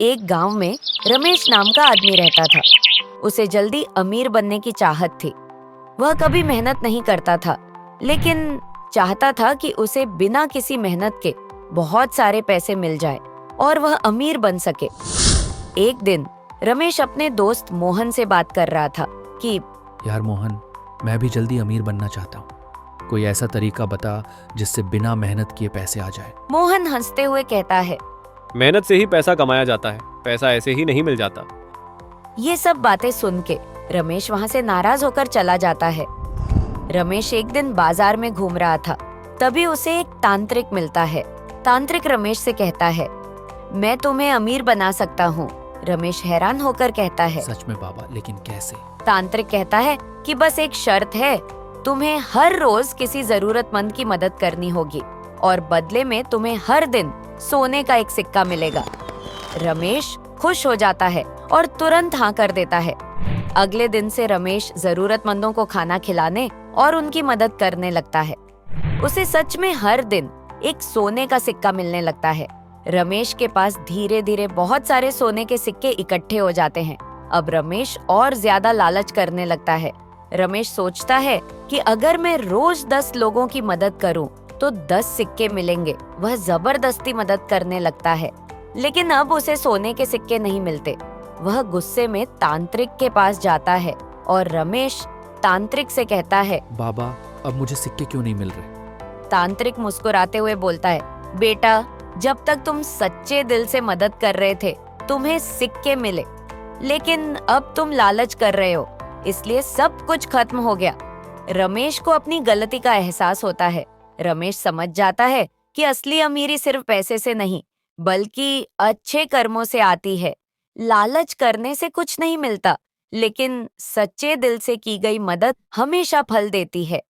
एक गांव में रमेश नाम का आदमी रहता था। उसे जल्दी अमीर बनने की चाहत थी। वह कभी मेहनत नहीं करता था, लेकिन चाहता था कि उसे बिना किसी मेहनत के बहुत सारे पैसे मिल जाए और वह अमीर बन सके। एक दिन रमेश अपने दोस्त मोहन से बात कर रहा था कि यार मोहन, मैं भी जल्दी अमीर बनना चाहता हूँ। कोई ऐसा तरीका बता जिससे बिना मेहनत किए पैसे आ जाए। मोहन हंसते हुए कहता है, मेहनत से ही पैसा कमाया जाता है, पैसा ऐसे ही नहीं मिल जाता। ये सब बातें सुन के रमेश वहाँ से नाराज होकर चला जाता है। रमेश एक दिन बाजार में घूम रहा था, तभी उसे एक तांत्रिक मिलता है। तांत्रिक रमेश से कहता है, मैं तुम्हें अमीर बना सकता हूँ। रमेश हैरान होकर कहता है, सच में बाबा, लेकिन कैसे? तांत्रिक कहता है कि बस एक शर्त है, तुम्हें हर रोज किसी जरूरतमंद की मदद करनी होगी और बदले में तुम्हें हर दिन सोने का एक सिक्का मिलेगा। रमेश खुश हो जाता है और तुरंत हाँ कर देता है। अगले दिन से रमेश जरूरतमंदों को खाना खिलाने और उनकी मदद करने लगता है। उसे सच में हर दिन एक सोने का सिक्का मिलने लगता है। रमेश के पास धीरे धीरे बहुत सारे सोने के सिक्के इकट्ठे हो जाते हैं। अब रमेश और ज्यादा लालच करने लगता है। रमेश सोचता है कि अगर मैं रोज 10 लोगों की मदद करूं तो 10 सिक्के मिलेंगे। वह जबरदस्ती मदद करने लगता है, लेकिन अब उसे सोने के सिक्के नहीं मिलते। वह गुस्से में तांत्रिक के पास जाता है और रमेश तांत्रिक से कहता है, बाबा, अब मुझे सिक्के क्यों नहीं मिल रहे? तांत्रिक मुस्कुराते हुए बोलता है, बेटा, जब तक तुम सच्चे दिल से मदद कर रहे थे तुम्हें सिक्के मिले, लेकिन अब तुम लालच कर रहे हो, इसलिए सब कुछ खत्म हो गया। रमेश को अपनी गलती का एहसास होता है। रमेश समझ जाता है कि असली अमीरी सिर्फ पैसे से नहीं, बल्कि अच्छे कर्मों से आती है। लालच करने से कुछ नहीं मिलता, लेकिन सच्चे दिल से की गई मदद हमेशा फल देती है।